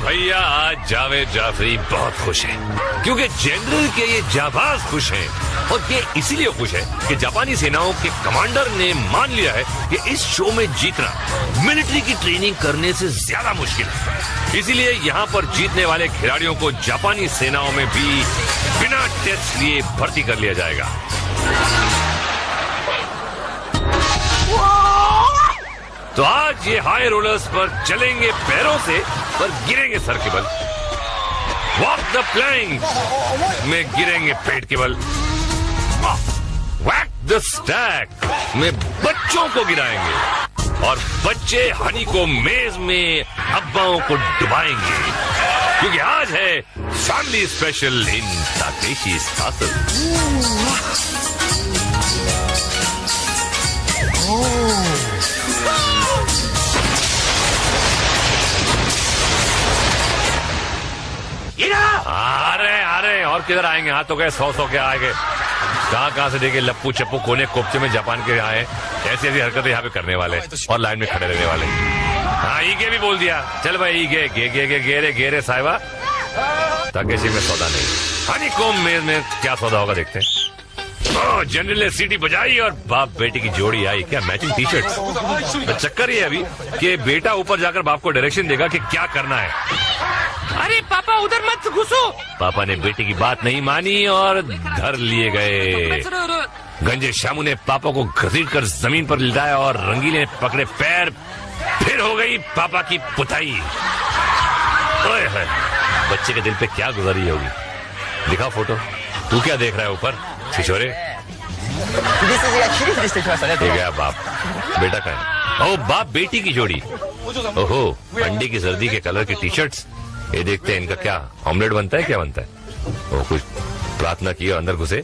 भैया आज जावेद जाफरी बहुत खुश है क्योंकि जनरल के ये जाबाज खुश हैं और ये इसीलिए खुश है कि जापानी सेनाओं के कमांडर ने मान लिया है कि इस शो में जीतना मिलिट्री की ट्रेनिंग करने से ज्यादा मुश्किल है। इसीलिए यहाँ पर जीतने वाले खिलाड़ियों को जापानी सेनाओं में भी बिना टेस्ट लिए भर्ती कर लिया जाएगा। तो आज ये हाई रोलर्स पर चलेंगे पैरों से पर गिरेंगे सर के बल। वॉक द प्लैंक में गिरेंगे पेट के बल। वैक द स्टैक में बच्चों को गिराएंगे और बच्चे हनी को मेज में अब्बाओं को डुबाएंगे क्योंकि आज है फैमिली स्पेशल इन ताकेशी's castle। अरे और किधर आएंगे? हाँ तो गए 100 के आएंगे। कहाँ से देखे लप्पू चप्पू कोने कोपचे में जापान के आए ऐसी ऐसी हरकतें यहाँ पे करने वाले और लाइन में खड़े रहने वाले। हाँ ईगे भी बोल दिया। चल भाई ईगे गे गे गे गेरे गेरे साहिबा ताकेशी में सौदा नहीं। हनी कोम में क्या सौदा होगा देखते हैं। जनरल ने सीटी बजाई और बाप बेटी की जोड़ी आई। क्या मैचिंग टी शर्ट। चक्कर ये अभी कि बेटा ऊपर जाकर बाप को डायरेक्शन देगा कि क्या करना है। अरे पापा उधर मत घुसो। पापा ने बेटे की बात नहीं मानी और धर लिए गए। गंजे शामू ने पापा को घसीट कर जमीन पर लिटाया और रंगीले ने पकड़े पैर। फिर हो गई पापा की पुताई। ओए है बच्चे के दिल पे क्या गुजरी होगी। दिखा फोटो। तू क्या देख रहा है ऊपर छिछोरे? बाप बेटा का है। ओ बाप बेटी की जोड़ी। ओहो अंडे की सर्दी के कलर की टी शर्ट्स। ये देखते हैं इनका क्या ऑमलेट बनता है। क्या बनता है? वो कुछ प्रार्थना की अंदर घुसे।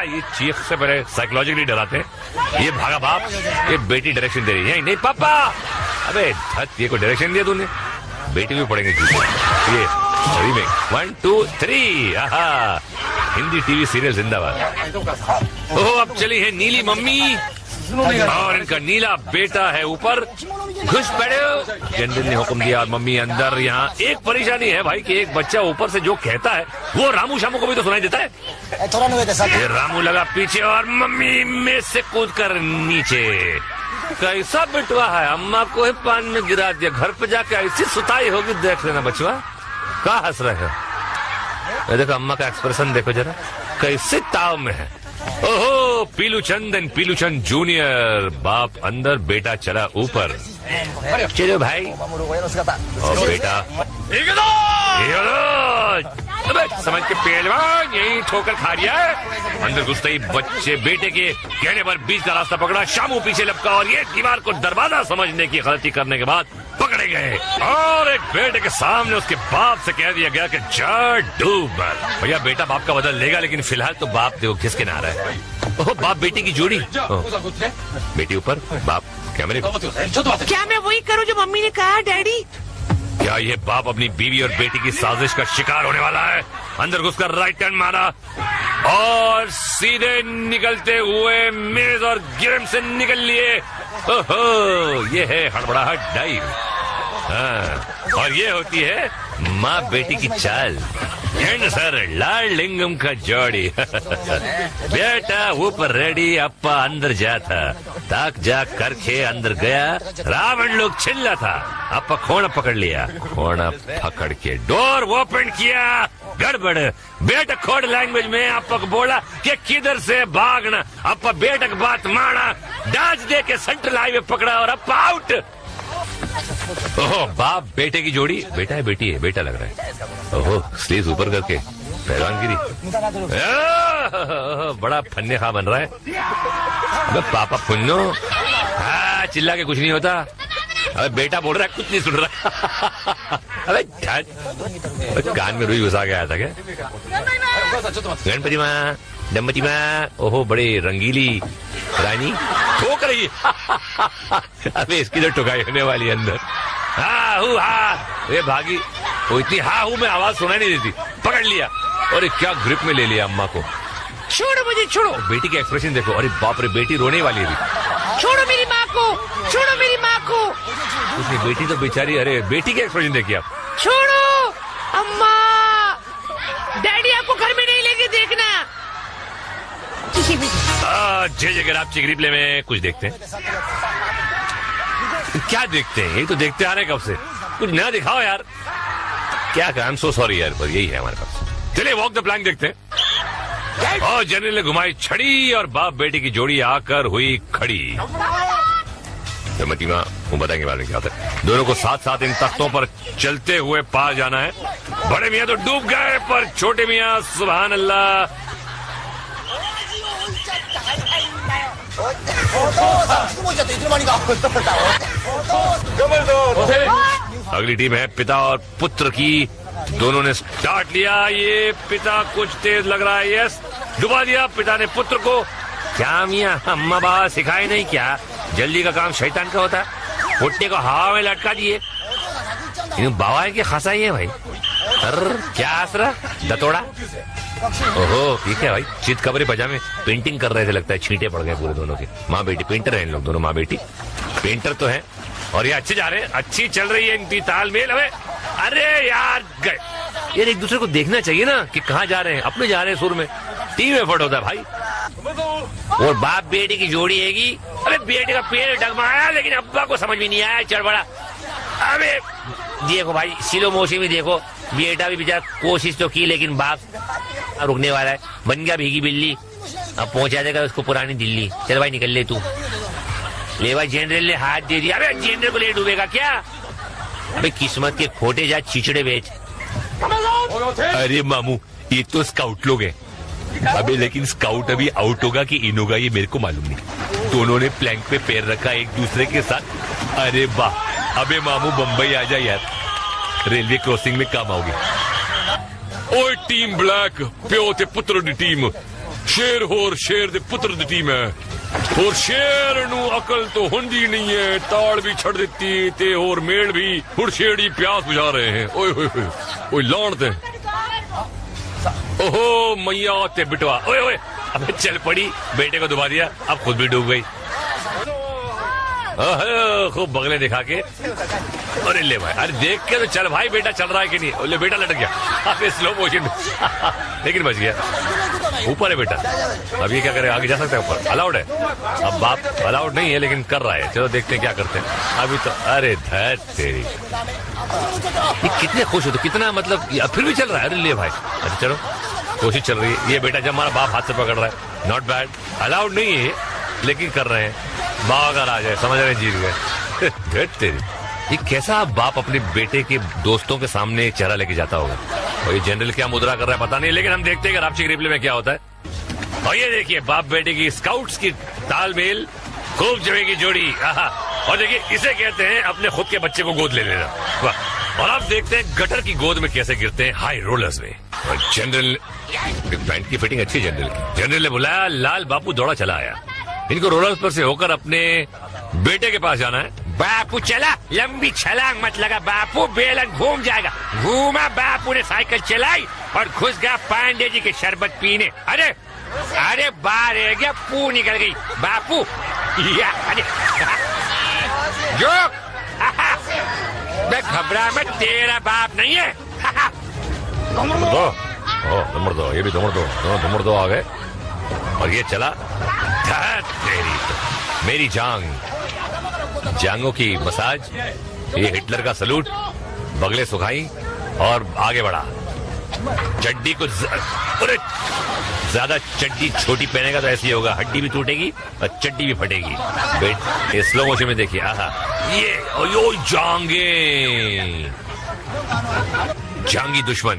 ये चीख से पहले साइकोलॉजिकली डराते हैं। ये भागा बाप। ये बेटी डायरेक्शन दे रही है। नहीं पापा। अबे धत ये को डायरेक्शन दिया तूने। बेटी भी पड़ेंगे ये सही में 1 2 3। हिंदी टीवी सीरियल जिंदाबाद। ओह अब चली है नीली मम्मी और इनका नीला बेटा है ऊपर। घुस पड़े। जनरल ने हुक्म दिया और मम्मी अंदर। यहाँ एक परेशानी है भाई कि एक बच्चा ऊपर से जो कहता है वो रामू शामू को भी तो सुनाई देता है। ये रामू लगा पीछे और मम्मी में से कूद कर नीचे। कैसा बिटवा है। अम्मा को ही पान में गिरा दिया। घर पे जाके ऐसी सुताई होगी देख लेना बचवा। कहाँ हंस रहे हो? देखो अम्मा का एक्सप्रेशन देखो जरा कैसे ताव में है। ओहो पीलूचंद जूनियर। बाप अंदर बेटा चला ऊपर। चलो भाई और बेटा समझ के पहलवान यही ठोकर खा लिया है। अंदर घुसते ही बच्चे बेटे के कहने पर बीच का रास्ता पकड़ा। शामू पीछे लपका और ये दीवार को दरवाजा समझने की गलती करने के बाद पकड़े गए और एक बेटे के सामने उसके बाप से कह दिया गया कि जा डूब। भैया बेटा बाप का बदल लेगा लेकिन फिलहाल तो बाप देखो खिसके ना रहा है। ओह बाप बेटी की जोड़ी। बेटी ऊपर बाप कैमरे को। क्या मैं वही करूं जो मम्मी ने कहा डैडी? क्या ये बाप अपनी बीवी और बेटी की साजिश का शिकार होने वाला है? अंदर घुसकर राइट टर्न मारा और सीधे निकलते हुए मेज और गेम से निकल लिए। ओहो ये है हड़बड़ाहट डाइव। हाँ और ये होती है माँ बेटी की चाल। सर लाल लिंगम का जोड़ी। बेटा ऊपर रेडी अप्पा अंदर जाता। ताक जाक करके अंदर गया। रावण लोग चिल्ला था। अप्पा खोना पकड़ लिया। खोना पकड़ के डोर ओपन किया। गड़बड़। बेटा खोड़ लैंग्वेज में अप्पा को बोला कि किधर से भागना। अप्पा बेटा की बात माना। डांच दे के सेंट्रल हाईवे पकड़ा और अप्पा आउट। ओहो बाप बेटे की जोड़ी। बेटा है बेटी है? बेटा लग रहा है। ओहो स्लीव ऊपर करके पहलवानगिरी। बड़ा फन्ने खा बन रहा है। अबे पापा पुन्नो। चिल्ला के कुछ नहीं होता। अबे बेटा बोल रहा है कुछ नहीं सुन रहा। अबे कान में रुई घुसा के आया था क्या? गणपति माँ दम्पति माँ। ओहो बड़े रंगीली रानी ठोक रही। अबे इसकी तो ठुकाई होने वाली अंदर। ये भागी। वो इतनी हूँ में आवाज सुनाई नहीं देती। पकड़ लिया और क्या ग्रिप में ले लिया अम्मा को। छोड़ो मुझे छोड़ो। बेटी के एक्सप्रेशन देखो। अरे बाप रे बेटी रोने वाली है। छोड़ो मेरी माँ को। छोड़ो मेरी माँ को। कुछ नहीं, बेटी तो बेचारी, अरे बेटी के एक्सप्रेशन देखिए आप। छोड़ो अम्मा, डैडी आपको घर में नहीं लेके देखना। जय जगह आप चिक रिप्ले में कुछ देखते हैं। क्या देखते हैं? यही तो देखते आ रहे हैं कब से, कुछ नया दिखाओ यार। क्या आई एम सो सॉरी यार, पर यही है हमारे पास। चलिए वॉक द प्लैंक देखते हैं। और जनरल ने घुमाई छड़ी और बाप बेटी की जोड़ी आकर हुई खड़ी। मतीमा वो बताएंगे बाद में क्या होता है। दोनों को साथ साथ इन तख्तों पर चलते हुए पार जाना है। बड़े मियाँ तो डूब गए, पर छोटे मियाँ सुभान अल्लाह। अगली टीम है पिता और पुत्र की। दोनों ने स्टार्ट लिया। ये पिता कुछ तेज लग रहा है। यस, डुबा दिया पिता ने पुत्र को। क्या मियाँ अम्मा बाबा सिखाए नहीं क्या, जल्दी का काम शैतान का होता है। पुट्टे को हवा में लटका दिए। बाबा है कि खासा ही है भाई। क्या आसरा दतोड़ा। ओहो ठीक है भाई, चित कबरे पजामे पेंटिंग कर रहे थे, लगता है छींटे पड़ गए पूरे दोनों के। माँ बेटी पेंटर है इन लोग दोनों, माँ बेटी पेंटर तो है। और ये अच्छे जा रहे हैं, अच्छी चल रही है इनकी तालमेल। अरे यार गए यार, एक दूसरे को देखना चाहिए ना कि कहाँ जा रहे हैं। अपने जा रहे हैं सुर में, टीम एफर्ट होता है भाई। और बाप बेटी की जोड़ी हैगी। अरे बेटे का पेड़ डगमगाया, लेकिन अब्बा को समझ में नहीं आया, चढ़बड़ा। अबे देखो भाई, सिलो मोशी में देखो, बेटा भी बेचारा कोशिश तो की, लेकिन बाप रुकने वाला है। बन गया भीगी बिल्ली, अब पहुंचा देगा उसको पुरानी दिल्ली। चल भाई निकल ले तू। ले भाई, जनरल ने हाथ दे दिया। अबे जनरल को ले डूबेगा क्या? अबे किस्मत के खोटे जा चिचड़े बेच। अरे मामू ये तो स्काउट लोग हैं। अबे लेकिन स्काउट अभी आउट होगा कि इन होगा ये मेरे को मालूम नहीं। दोनों ने प्लैंक पे पैर रखा एक दूसरे के साथ। अरे वाह, अबे मामू बम्बई आ जा यार, रेलवे क्रॉसिंग में काम आओगे। ओए टीम ब्लैक, प्यो ते पुत्र दी टीम। शेर होर शेर दे पुत्र दी टीम है। और शेर नू अकल तो हुंदी नहीं है, ताड़ भी छड़ देती ते और मेड़ भी हुड़ शेड़ी प्यास बुझा रहे हैं। ओए ओए ओए ओए लानते। ओहो मैया ते बिटवा। ओए ओए अबे चल पड़ी, बेटे को डुबा दिया, अब खुद भी डूब गई। खूब बगले दिखा के। अरे ले भाई, अरे देख के तो चल भाई, बेटा चल रहा है कि नहीं। ले बेटा लटक गया, अबे स्लो मोशन में लेकिन बच गया। ऊपर है बेटा, अब ये क्या करे, आगे जा सकता है ऊपर, अलाउड है। अब बाप अलाउड नहीं है लेकिन कर रहा है। चलो देखते हैं क्या करते हैं अभी तो। अरे धैर तेरी, ये कितने खुश होते, कितना मतलब फिर भी चल रहा है। अरे ले भाई, अच्छा चलो कोशिश चल रही है। ये बेटा जब हमारा बाप हाथ से पकड़ रहा है, नॉट बैड। अलाउड नहीं है लेकिन कर रहे हैं। बाग आ जाए, समझ रहे हैं, जीत गए। तेरी, ये कैसा बाप अपने बेटे के दोस्तों के सामने चेहरा लेके जाता होगा। और ये जनरल क्या मुद्रा कर रहा है पता नहीं, लेकिन हम देखते हैं कि रापची रिप्ले में क्या होता है। और ये देखिए बाप बेटे की स्काउट्स की तालमेल, खूब जमेगी जोड़ी। और देखिए इसे कहते हैं अपने खुद के बच्चे को गोद ले लेना। वाह। और आप देखते हैं गटर की गोद में कैसे गिरते हैं, हाई रोलर्स में। और जनरल, पैंट की फिटिंग अच्छी जनरल की। जनरल ने बुलाया, लाल बापू दौड़ा चला आया। इनको रोलर्स पर से होकर अपने बेटे के पास जाना है। बापू चला, लंबी छलांग मत लगा बापू, बेलन घूम जाएगा। घूमा, बापू ने साइकिल चलाई और घुस गया पांडे जी के शरबत पीने। अरे अरे बाहर है क्या, पू निकल गई बापू। या अरे जो मैं घबरा मत, तेरा बाप नहीं है। नंबर दो, ये भी नंबर दो आ गए। और ये चला, तेरी मेरी जांगों की मसाज, ये हिटलर का सलूट, बगले सुखाई और आगे बढ़ा। चड्डी को अरे ज्यादा चड्डी छोटी पहनेगा तो ऐसी होगा, हड्डी भी टूटेगी और चड्डी भी फटेगी। ये स्लो मोशन में देखिए, ये यो जांगी दुश्मन।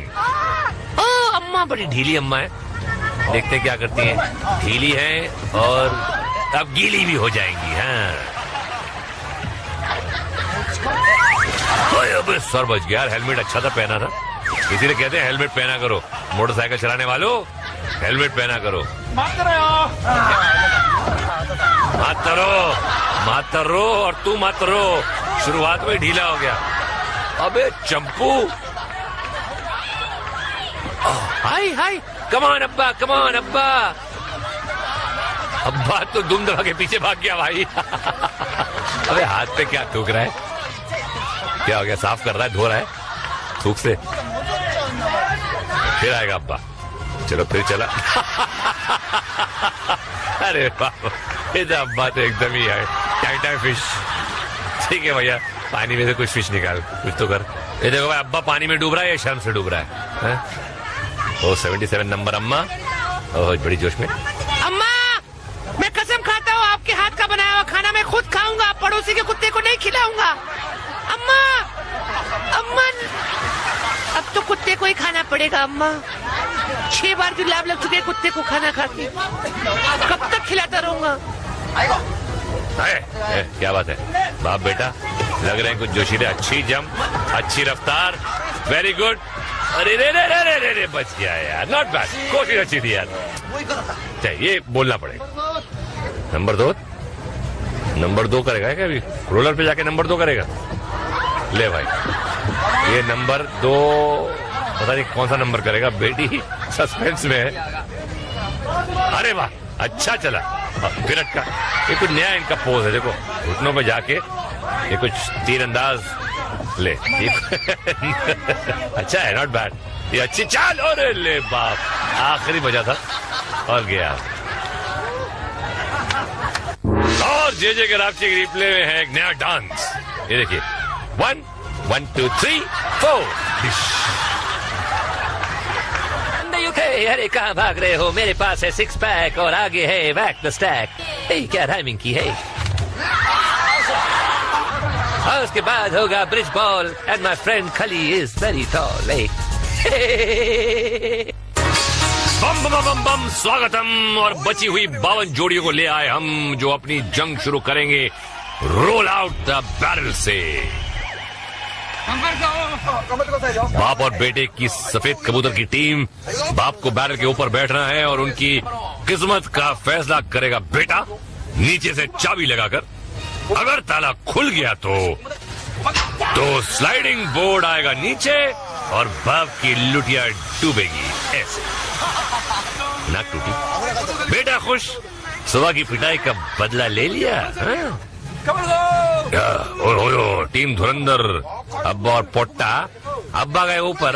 ओ अम्मा बड़ी ढीली अम्मा है, देखते क्या करती हैं। ढीली है और अब गीली भी हो जाएंगी। हाँ अब सर बच गया। हेलमेट अच्छा था, पहना था, इसीलिए कहते हैं हेलमेट पहना करो। मोटरसाइकिल चलाने वालों हेलमेट पहना करो। मत रो और तू मत रो, शुरुआत में ढीला हो गया। अबे चंपू, हाय हाय, कमान अब्बा, कमान अब्बा। अब्बा तो दुम दबा के पीछे भाग गया भाई। अबे हाथ पे क्या ठोक रहा है, क्या हो गया? साफ कर रहा है, धो रहा है थूक से। फिर आएगा अब्बा। चलो फिर चला। अरे बाबा, अब्बा तो एकदम ही है टाइटा फिश। ठीक है भैया, पानी में से कुछ फिश निकाल, कुछ तो कर। ये देखो भाई, अब्बा पानी में डूब रहा है या शर्म से डूब रहा है? ओ 77 नंबर अम्मा, ओह बड़ी जोश में। अम्मा, मैं कसम खाता हूँ आपके हाथ का बनाया हुआ खाना मैं खुद खाऊंगा, पड़ोसी के कुत्ते को नहीं खिलाऊंगा। अम्मा, अम्मा, अब तो कुत्ते को ही खाना पड़ेगा अम्मा। 6 बार जुलाब लग चुके कुत्ते को खाना खा के, कब तक खिलाता रहूंगा? क्या बात है बाप बेटा, लग रहे हैं कुछ जोशीले। अच्छी जम, अच्छी रफ्तार, वेरी गुड। अरे रे रे रे रे रे, बच गया यार, नॉट बैड, कोशिश अच्छी थी यार। ये बोलना पड़ेगा। नंबर 2 करेगा क्या? अभी रोलर पे जाके नंबर 2 करेगा। ले भाई, ये नंबर 2 पता नहीं कौन सा नंबर करेगा। बेटी सस्पेंस में है। अरे वाह, अच्छा चला। फिर अटका। ये कुछ नया इनका पोज है, देखो घुटनों पे जाके ये कुछ तीरंदाज। ले अच्छा है, नॉट बैड, ये अच्छी चाल। और ले बाप, आखिरी बजा था और गया। और जे गराफची के रिप्ले में है एक नया डांस। ये देखिए, 1 1 2 3 4। अरे कहाँ भाग रहे हो? मेरे पास है 6 पैक और आगे है बैक द स्टैक। क्या राइमिंग की है? और उसके बाद होगा bridge ball and my friend खली इज वेरी टॉल। बम बम बम बम, स्वागतम। और बची हुई 52 जोड़ियों को ले आए हम, जो अपनी जंग शुरू करेंगे रोल आउट द बैरल से। बाप और बेटे की सफेद कबूतर की टीम। बाप को बैरल के ऊपर बैठना है और उनकी किस्मत का फैसला करेगा बेटा, नीचे से चाबी लगाकर। अगर ताला खुल गया तो स्लाइडिंग बोर्ड आएगा नीचे और बाप की लुटिया डूबेगी। ऐसे नाक टूटी। बेटा खुश, सुबह की पिटाई का बदला ले लिया। ओयो, टीम धुरंधर अब्बा और पोट्टा। अब्बा गए ऊपर,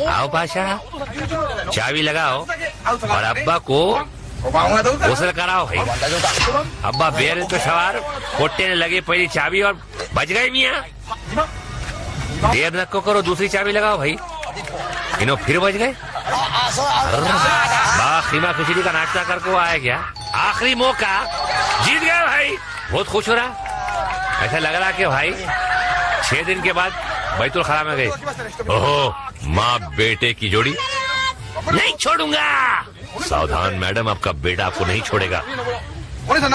आओ पाशा चाबी लगाओ और अब्बा को गुस्ल कराओ भाई। अब्बा बेर तो सवार, पोट्टे ने लगे पहली चाबी और बच गए मियाँ। देर न करो, दूसरी चाबी लगाओ भाई। इन्हों फिर बच गए। खीमा खिचड़ी का नाश्ता करके वो आया क्या? आखिरी मौका, जीत गया भाई। बहुत खुश हो रहा। ऐसा लग रहा कि भाई 6 दिन के बाद बैतुल खला में गए। ओहो, माँ बेटे की जोड़ी। नहीं छोड़ूंगा। सावधान मैडम, आपका बेटा आपको नहीं छोड़ेगा।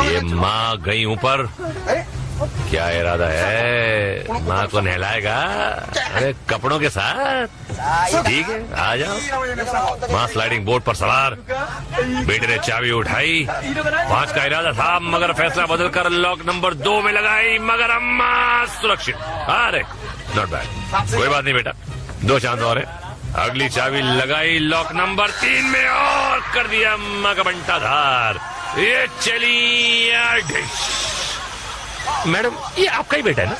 ये माँ गई ऊपर, क्या इरादा है? माँ को नहलाएगा? अरे कपड़ों के साथ। ठीक है, आ जाओ। माँ स्लाइडिंग बोर्ड पर सवार। बेटे ने चाबी उठाई। 5 का इरादा था, मगर फैसला बदलकर लॉक नंबर 2 में लगाई। मगर अम्मा सुरक्षित। अरे नॉट बैड, कोई बात नहीं बेटा, 2 चांस और है। अगली चाबी लगाई लॉक नंबर 3 में और कर दिया अम्मा का बंटाधार। ये चली मैडम, ये आपका ही बेटा है ना?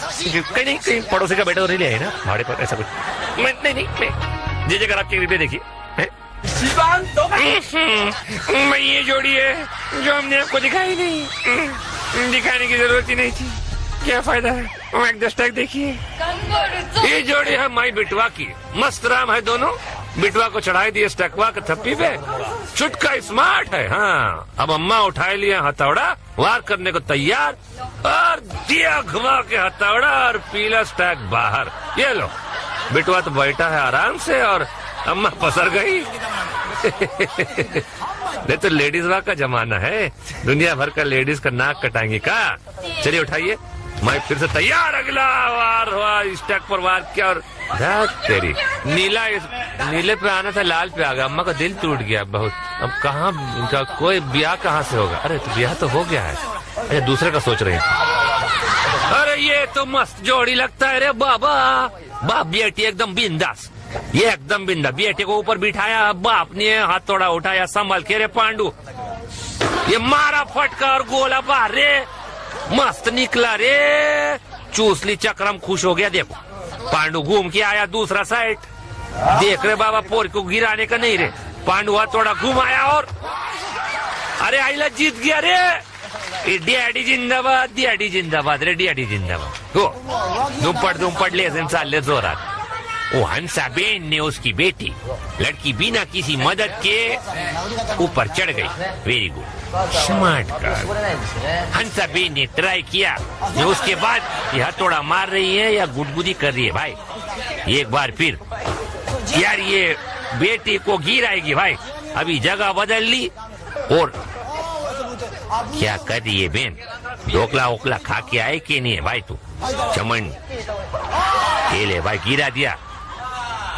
कहीं पड़ोसी का बेटा तो नहीं लिया है ना भाड़े पर? ऐसा कुछ नहीं। जे अगर आपकी रिप्ले देखिए, मैं ये जोड़ी है जो हमने आपको दिखाई नहीं, दिखाने की जरूरत ही नहीं थी। क्या फायदा है? देखिए, ये जोड़ी है माई बिटवा की। मस्त राम है दोनों। बिटवा को चढ़ाई दिए स्टकवा के थप्पी पे। चुटका स्मार्ट है। हाँ, अब अम्मा उठाए लिया हथौड़ा, वार करने को तैयार, और दिया घुमा के हथौड़ा और पीला स्टैक बाहर। ये लो, बिटवा तो बैठा है आराम से और अम्मा पसर गई। नहीं तो लेडीज वाक का जमाना है, दुनिया भर का लेडीज का नाक कटाएंगे का। चलिए उठाइए, मैं फिर से तैयार। अगला वार हुआ, स्टैक पर वार किया और तेरी नीले पे आना था, लाल पे आ गया। अम्मा का दिल टूट गया बहुत। अब कहाँ उनका कोई ब्याह कहाँ से होगा? अरे तो ब्याह तो हो गया है। अरे दूसरे का सोच रहे हैं। अरे ये तो मस्त जोड़ी लगता है रे बाबा। बाप बेटी एकदम बिंदास, ये एकदम बिंदास। बेटे को ऊपर बिठाया, बाप ने हथौड़ा उठाया, संभल के रे पांडू। ये मारा फटका और गोला बाहर रे, मस्त निकला रे। चूसली चक्रम खुश हो गया। देखो पांडु घूम के आया दूसरा साइड, देख रहे बाबा पोर को गिराने का नहीं रे, पांडु हाथ थोड़ा घूम आया और अरे आईला जीत गया रे, डैडी जिंदाबाद, डैडी जिंदाबाद रे, डैडी जिंदाबाद हो। दुमपट ले चालले जोरात। वो हंसाबेन ने उसकी बेटी लड़की बिना किसी मदद के ऊपर चढ़ गई। Very good, smart girl. Hansaben ने ट्राई किया, उसके बाद ये हथौड़ा मार रही है या गुदगुदी कर रही है भाई। एक बार फिर यार ये बेटी को गिराएगी भाई। अभी जगह बदल ली और क्या कर रही है बेन, ढोकला वोकला खा के आए कि नहीं है भाई तू? चमन ये ले भाई, गिरा दिया,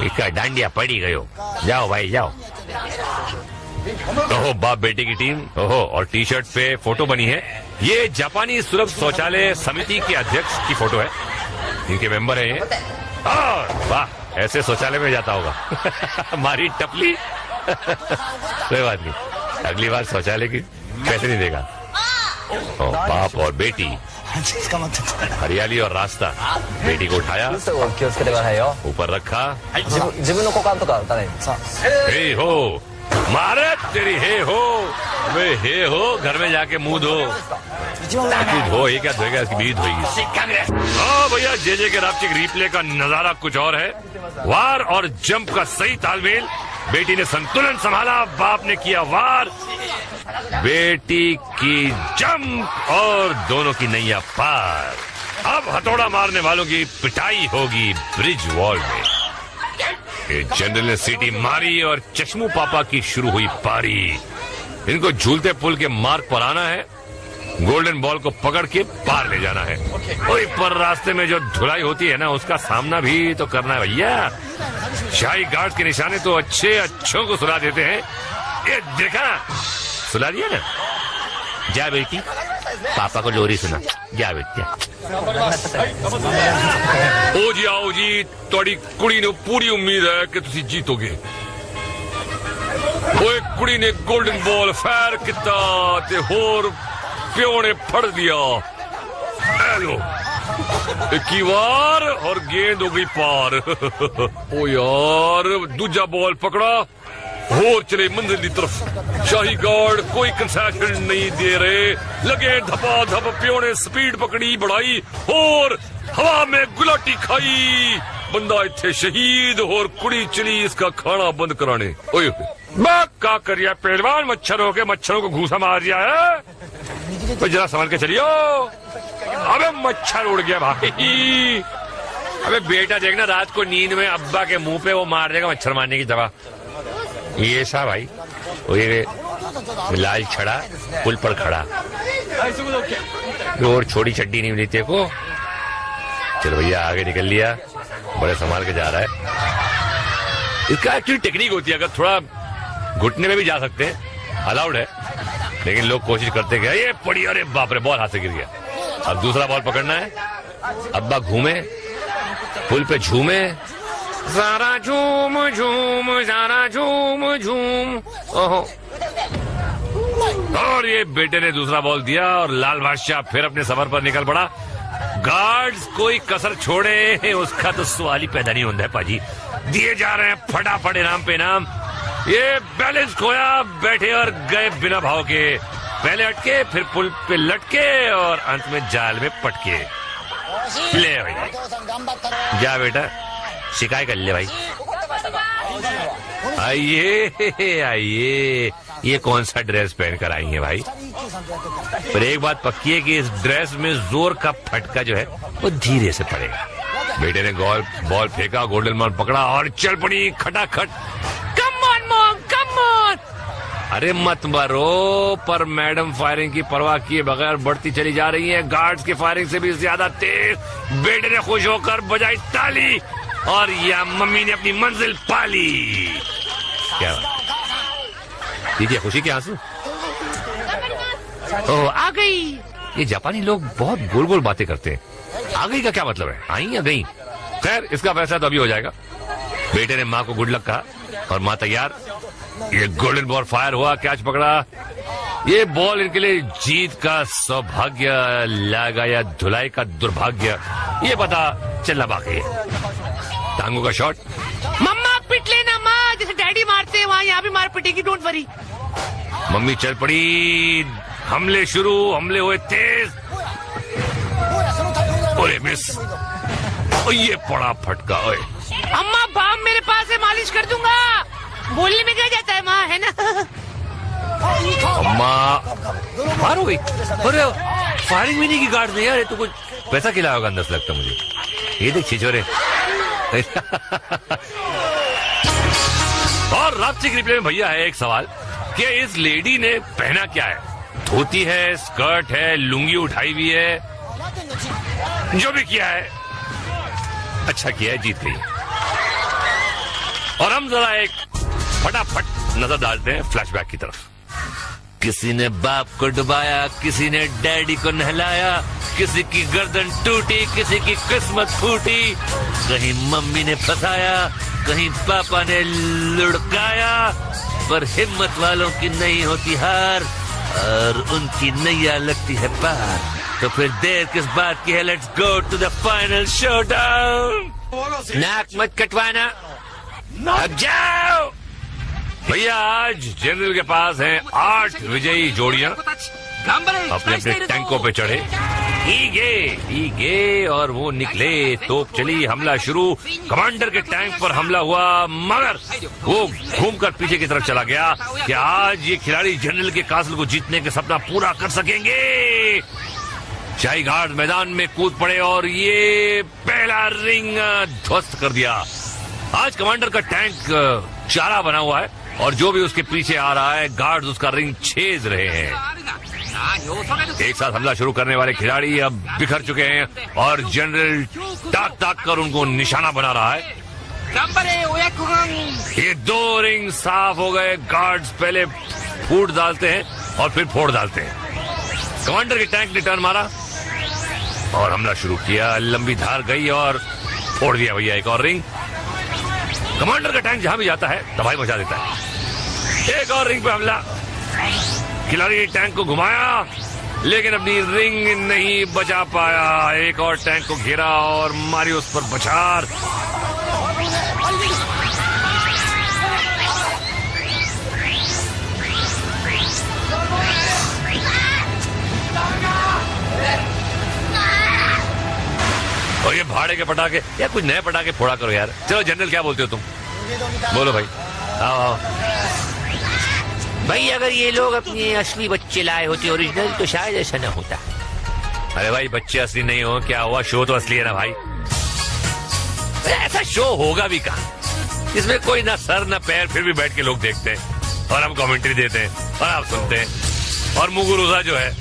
इसका डांडिया पड़ी गयो। जाओ भाई जाओ। ओहो बाप बेटे की टीम, ओहो, और टी शर्ट पे फोटो बनी है। ये जापानी सुलभ शौचालय समिति के अध्यक्ष की फोटो है, इनके मेंबर है ये। वाह, ऐसे शौचालय में जाता होगा। हमारी टपली। कोई बात नहीं, अगली बार शौचालय की पैसे नहीं देगा। बाप और बेटी, हरियाली और रास्ता। बेटी को उठाया, ऊपर रखा। हे हो मारे तेरी, हे हो वे, हे हो घर में जाके मुंह धो। धो ये क्या धोएगा, इसकी बीवी धोएगी। हाँ भैया, जे के रापचिक रिप्ले का नजारा कुछ और है। वार और जंप का सही तालमेल, बेटी ने संतुलन संभाला, बाप ने किया वार, बेटी की जंप और दोनों की नैया पार। अब हथौड़ा मारने वालों की पिटाई होगी ब्रिज वॉल में। जनरल ने सीटी मारी और चश्मू पापा की शुरू हुई पारी। इनको झूलते पुल के मार्ग पर आना है, गोल्डन बॉल को पकड़ के पार ले जाना है। ओए पर रास्ते में जो धुलाई होती है ना, उसका सामना भी तो करना है भैया। शाही गार्ड के निशाने तो अच्छों को सुला देते हैं। ये देखा, सुला दिया ना। जा बेटी, पापा को लोरी सुना, जा बेटा। आओ जी, थोड़ी कुड़ी ने पूरी उम्मीद है कि तुसी जीतोगे। ओए कुड़ी ने गोल्डन बॉल फायर किता ते होर प्यो ने फड़ दिया। हेलो, एक बार और गेंद हो गई पार। ओ यार, दूजा बॉल पकड़ा और चले मंजिल की तरफ। शाही गार्ड कोई कंसेशन नहीं दे रहे, लगे धपा धप। प्यो ने स्पीड पकड़ी, बढ़ाई और हवा में गुलाटी खाई। बंदा इत्थे शहीद और कुड़ी चली इसका खाना बंद कराने। ओए का करिया पहलवान, मच्छरों को घूसा मार दिया है। तो जरा संभल के चलियो। अबे मच्छर उड़ गया भाई। अबे बेटा देखना, रात को नींद में अब्बा के मुंह पे वो मार देगा मच्छर मारने की दवा। ये सा भाई, ये लाल छड़ा पुल पर खड़ा और छोटी चड्डी नहीं मिली तेरे को। चलो भैया, आगे निकल लिया, बड़े संभाल के जा रहा है। इसका एक्चुअली टेक्निक होती है, अगर थोड़ा घुटने में भी जा सकते हैं, अलाउड है, लेकिन लोग कोशिश करते हैं ये पड़ी, अरे बाप रे, बॉल हाथ से गिर गया। अब दूसरा बॉल पकड़ना है। अब्बा घूमे, पुल पे झूमे, ज़रा झूम झूम, ज़रा झूम झूम। ओहो, और ये बेटे ने दूसरा बॉल दिया और लाल बादशाह फिर अपने सफर पर निकल पड़ा। गार्ड्स कोई कसर छोड़े उसका तो सवाल ही पैदा नहीं होता है पाजी। दिए जा रहे हैं फटाफट इनाम पे इनाम। ये बैलेंस खोया, बैठे और गए बिना भाव के। पहले अटके, फिर पुल पे लटके और अंत में जाल में पटके। ले भाई, जा बेटा, शिकायत कर ले भाई। आइए आइए, ये कौन सा ड्रेस पहन कर आई है भाई? पर एक बात पक्की है कि इस ड्रेस में जोर का फटका जो है वो धीरे से पड़ेगा। बेटे ने बॉल फेंका, गोल्डन बॉल पकड़ा और चल पड़ी खटाखट। Come on mom, come on. अरे मत मारो, पर मैडम फायरिंग की परवाह किए बगैर बढ़ती चली जा रही है। गार्ड्स की फायरिंग से भी ज्यादा तेज। बेटे ने खुश होकर बजाई ताली और या मम्मी ने अपनी मंजिल पाली। क्या दीजिए खुशी के आंसू। ओह, आ गई। ये जापानी लोग बहुत गोल गोल बातें करते हैं। आ गई का क्या मतलब है? आई या गई? खैर, इसका फैसला तो अभी हो जाएगा। बेटे ने माँ को गुड लक कहा और माँ तैयार। ये गोल्डन बॉल फायर हुआ, कैच पकड़ा ये बॉल इनके लिए जीत का सौभाग्य लाएगा या धुलाई का दुर्भाग्य, ये पता चलना बाकी है। टांगों का शॉट। मम्मा पिट लेना माँ, जैसे डैडी मारते हैं वहाँ यहाँ भी मार पिटेगी, डोंट वरी। मम्मी चल पड़ी, हमले शुरू, हमले हुए तेज, ओए मिस, और ये पड़ा फटका। ओए अम्मा बाम मेरे पास है, मालिश कर दूंगा। बोलने में क्या जाता है माँ, है ना? अम्मा मार हो गई। अरे फायरिंग भी नहीं की गार्ड ने यार, ये तो कुछ पैसा खिलाया होगा अंदर से लगता मुझे। ये देख छिछोरे। और रात्रि के रिप्ले में भैया है एक सवाल कि इस लेडी ने पहना क्या है? धोती है, स्कर्ट है, लुंगी उठाई हुई है, जो भी किया है अच्छा किया है, जीत गई। और हम जरा एक फटाफट नजर डालते हैं फ्लैशबैक की तरफ। किसी ने बाप को डुबाया, किसी ने डैडी को नहलाया, किसी की गर्दन टूटी, किसी की किस्मत फूटी, कहीं मम्मी ने फंसाया, कहीं पापा ने लुढ़काया, पर हिम्मत वालों की नहीं होती हार और उनकी नैया लगती है पार। तो फिर देर किस बात की है, let's go to the final showdown. नाक मत कटवाना, अब जाओ। भैया आज जनरल के पास हैं 8 विजयी जोड़ियां, अपने अपने टैंकों पे चढ़े, ईगे और वो निकले। तोप चली, हमला शुरू, कमांडर के टैंक पर हमला हुआ, मगर वो घूमकर पीछे की तरफ चला गया कि आज ये खिलाड़ी जनरल के कासल को जीतने का सपना पूरा कर सकेंगे। शाही घाट मैदान में कूद पड़े और ये पहला रिंग ध्वस्त कर दिया। आज कमांडर का टैंक चारा बना हुआ है और जो भी उसके पीछे आ रहा है गार्ड्स उसका रिंग छेद रहे हैं। एक साथ हमला शुरू करने वाले खिलाड़ी अब बिखर चुके हैं और जनरल ताक ताक कर उनको निशाना बना रहा है। ये 2 रिंग साफ हो गए। गार्ड्स पहले फूट डालते हैं और फिर फोड़ डालते हैं। कमांडर के टैंक ने टर्न मारा और हमला शुरू किया। लंबी धार गई और फोड़ दिया भैया एक और रिंग। कमांडर का टैंक जहां भी जाता है तबाही मचा देता है। एक और रिंग पे हमला, खिलाड़ी ने टैंक को घुमाया लेकिन अपनी रिंग नहीं बचा पाया। एक और टैंक को घेरा और मारी उस पर बछार। और ये भाड़े के पटाखे, या कुछ नए पटाखे फोड़ा करो यार। चलो जनरल क्या बोलते हो तुम? बोलो भाई। आओ भाई, अगर ये लोग अपने असली बच्चे लाए होते ओरिजिनल तो शायद ऐसा न होता। अरे भाई बच्चे असली नहीं हो, क्या हुआ? शो तो असली है ना भाई। ऐसा शो होगा भी कहाँ? इसमें कोई ना सर ना पैर, फिर भी बैठ के लोग देखते हैं और हम कमेंट्री देते हैं और आप सुनते हैं। और मुगुरुजा जो है